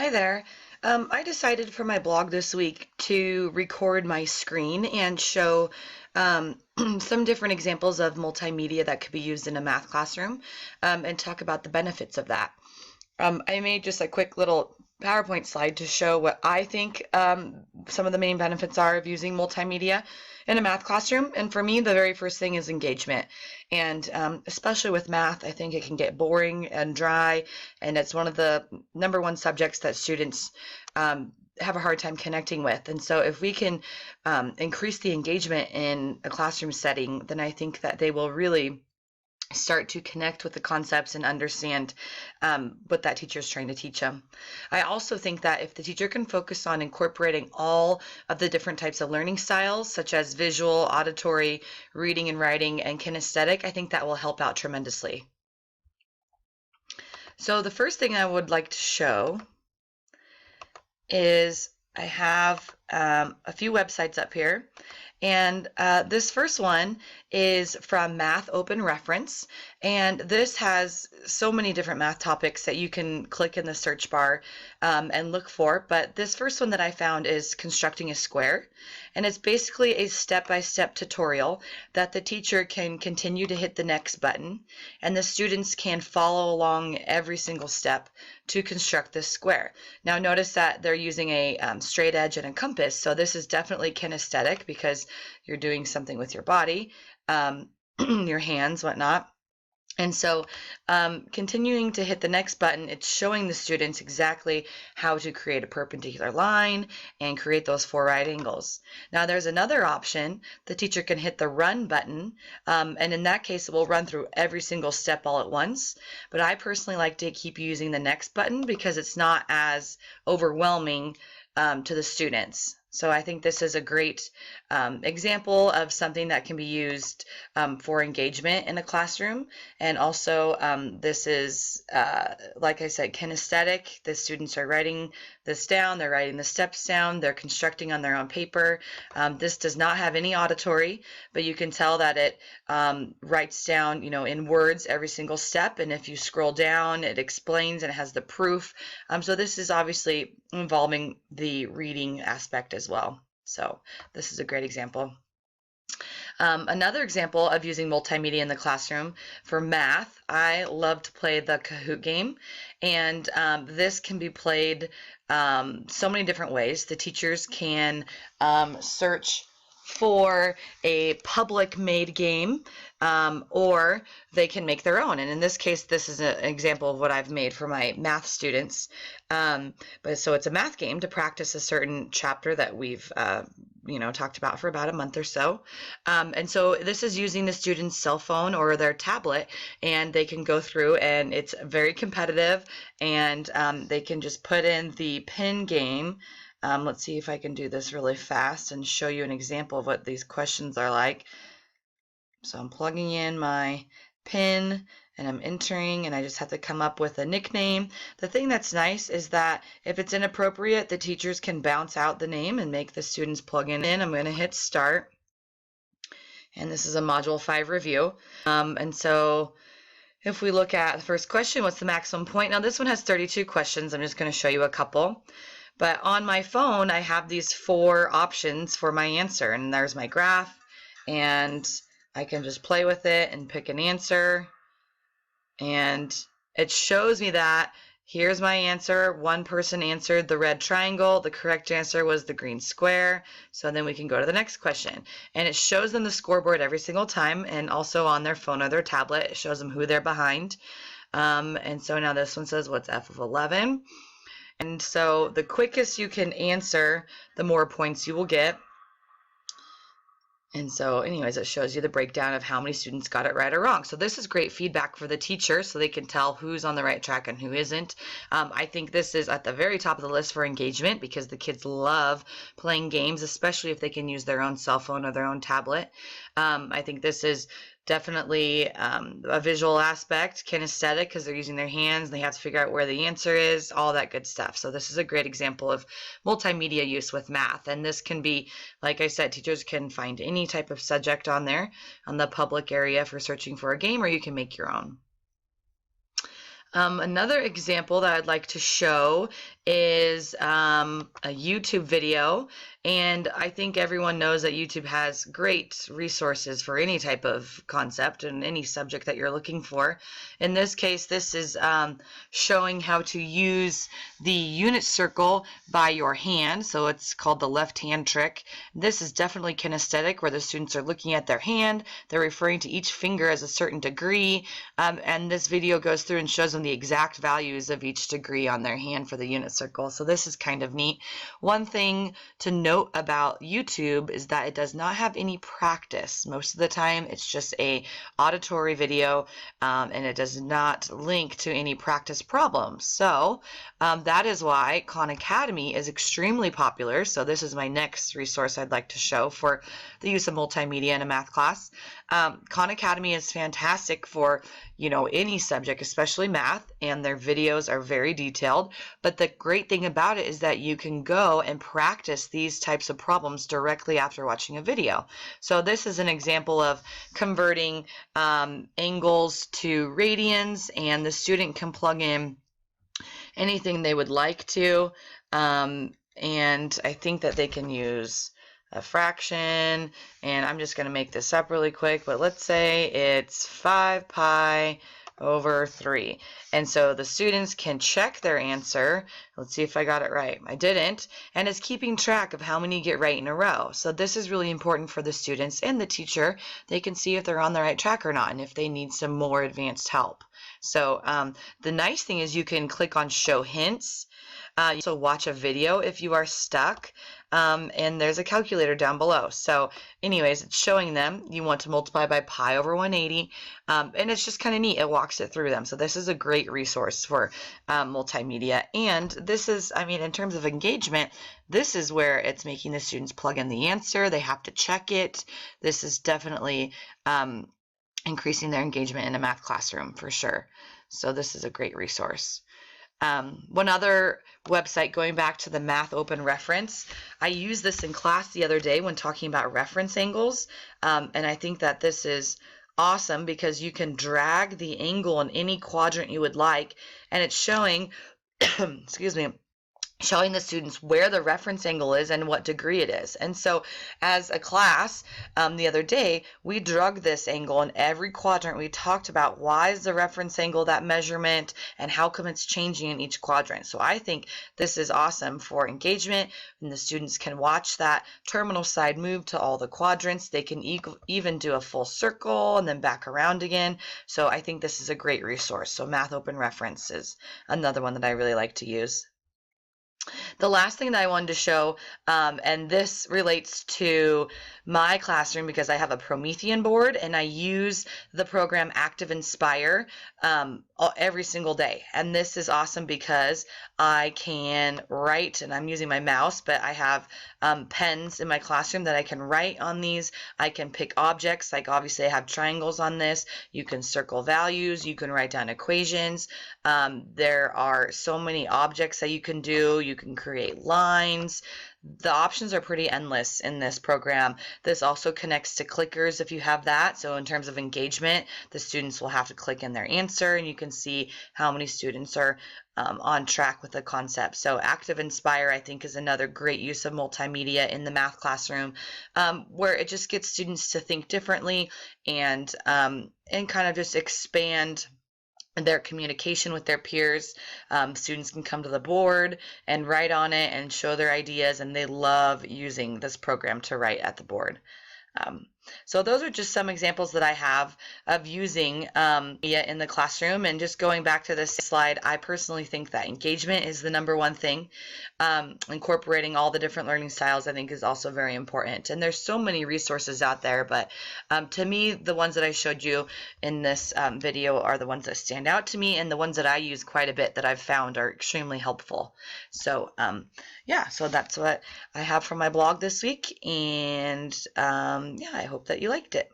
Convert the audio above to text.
Hi there. I decided for my blog this week to record my screen and show some different examples of multimedia that could be used in a math classroom and talk about the benefits of that. I made just a quick little PowerPoint slide to show what I think some of the main benefits are of using multimedia in a math classroom. And for me, the very first thing is engagement. And especially with math, I think it can get boring and dry. And it's one of the number one subjects that students have a hard time connecting with. And so if we can increase the engagement in a classroom setting, then I think that they will really start to connect with the concepts and understand what that teacher is trying to teach them. I also think that if the teacher can focus on incorporating all of the different types of learning styles, such as visual, auditory, reading and writing, and kinesthetic, I think that will help out tremendously. So the first thing I would like to show is I have a few websites up here. And this first one is from Math Open Reference, and this has so many different math topics that you can click in the search bar and look for. But this first one that I found is constructing a square, and it's basically a step-by-step tutorial that the teacher can continue to hit the next button, and the students can follow along every single step to construct this square. Now notice that they're using a straight edge and a compass, so this is definitely kinesthetic because you're doing something with your body, your hands, whatnot. And so continuing to hit the next button, it's showing the students exactly how to create a perpendicular line and create those four right angles. Now there's another option. The teacher can hit the run button, and in that case it will run through every single step all at once. But I personally like to keep using the next button because it's not as overwhelming to the students. So I think this is a great example of something that can be used for engagement in a classroom. And also this is, like I said, kinesthetic. The students are writing this down, they're writing the steps down, they're constructing on their own paper. This does not have any auditory, but you can tell that it writes down, in words every single step. And if you scroll down, it explains and it has the proof. So this is obviously involving the reading aspect as well. So this is a great example. Another example of using multimedia in the classroom for math, I love to play the Kahoot game, and this can be played so many different ways. The teachers can search for a public made game, or they can make their own. And in this case, this is an example of what I've made for my math students. But so it's a math game to practice a certain chapter that we've talked about for about a month or so. And so this is using the student's cell phone or their tablet, and they can go through, and it's very competitive, and they can just put in the pin game. Let's see if I can do this really fast and show you an example of what these questions are like. So I'm plugging in my pin and I'm entering, and I just have to come up with a nickname. The thing that's nice is that if it's inappropriate, the teachers can bounce out the name and make the students plug in. I'm going to hit start, and this is a Module 5 review. And so if we look at the first question, what's the maximum point? Now this one has 32 questions. I'm just going to show you a couple. But on my phone, I have these 4 options for my answer, and there's my graph, and I can just play with it and pick an answer, and it shows me that here's my answer. One person answered the red triangle. The correct answer was the green square. So then we can go to the next question, and it shows them the scoreboard every single time, and also on their phone or their tablet, it shows them who they're behind. And so now this one says, what's f of 11? And so the quickest you can answer, the more points you will get. And so anyways, it shows you the breakdown of how many students got it right or wrong. So this is great feedback for the teacher so they can tell who's on the right track and who isn't. I think this is at the very top of the list for engagement because the kids love playing games, especially if they can use their own cell phone or their own tablet. I think this is definitely a visual aspect, kinesthetic, because they're using their hands, they have to figure out where the answer is, all that good stuff. So this is a great example of multimedia use with math, and this can be, like I said, teachers can find any type of subject on there on the public area for searching for a game, or you can make your own. Another example that I'd like to show is a YouTube video, and I think everyone knows that YouTube has great resources for any type of concept and any subject that you're looking for. In this case, this is showing how to use the unit circle by your hand, so it's called the left hand trick. This is definitely kinesthetic, where the students are looking at their hand, they're referring to each finger as a certain degree, and this video goes through and shows them the exact values of each degree on their hand for the unit circle. So this is kind of neat. One thing to note about YouTube is that it does not have any practice. Most of the time it's just a auditory video, and it does not link to any practice problems. So that is why Khan Academy is extremely popular. So this is my next resource I'd like to show for the use of multimedia in a math class. Khan Academy is fantastic for, any subject, especially math, and their videos are very detailed. But the great thing about it is that you can go and practice these types of problems directly after watching a video. So this is an example of converting angles to radians, and the student can plug in anything they would like to, and I think that they can use a fraction, and I'm just going to make this up really quick, but let's say it's 5 pi over 3. And so the students can check their answer. Let's see if I got it right. I didn't. And it's keeping track of how many you get right in a row. So this is really important for the students and the teacher. They can see if they're on the right track or not, and if they need some more advanced help. So the nice thing is you can click on show hints. You also watch a video if you are stuck, and there's a calculator down below. So anyways, it's showing them you want to multiply by pi over 180, and it's just kind of neat. It walks it through them. So this is a great resource for multimedia. And this is, in terms of engagement, this is where it's making the students plug in the answer. They have to check it. This is definitely increasing their engagement in a math classroom for sure. So this is a great resource. One other website, going back to the Math Open Reference, I used this in class the other day when talking about reference angles, and I think that this is awesome because you can drag the angle in any quadrant you would like, and it's showing, excuse me, showing the students where the reference angle is and what degree it is. And so as a class, the other day, we drug this angle in every quadrant. We talked about why is the reference angle that measurement and how come it's changing in each quadrant. So I think this is awesome for engagement, and the students can watch that terminal side move to all the quadrants. They can even do a full circle and then back around again. So I think this is a great resource. So Math Open Reference is another one that I really like to use. The last thing that I wanted to show, and this relates to my classroom because I have a Promethean board and I use the program Active Inspire every single day. And this is awesome because I can write, and I'm using my mouse, but I have pens in my classroom that I can write on these. I can pick objects, like obviously I have triangles on this. You can circle values, you can write down equations. There are so many objects that you can do. You can create lines. The options are pretty endless in this program. This also connects to clickers if you have that. So in terms of engagement, the students will have to click in their answer, and you can see how many students are on track with the concept. So Active Inspire, I think, is another great use of multimedia in the math classroom, where it just gets students to think differently and kind of just expand their communication with their peers. Students can come to the board and write on it and show their ideas, and they love using this program to write at the board. So those are just some examples that I have of using media in the classroom. And just going back to this slide, I personally think that engagement is the #1 thing. Incorporating all the different learning styles, I think, is also very important. And there's so many resources out there, but to me, the ones that I showed you in this video are the ones that stand out to me, and the ones that I use quite a bit that I've found are extremely helpful. So yeah, so that's what I have from my blog this week, and yeah, I hope that you liked it.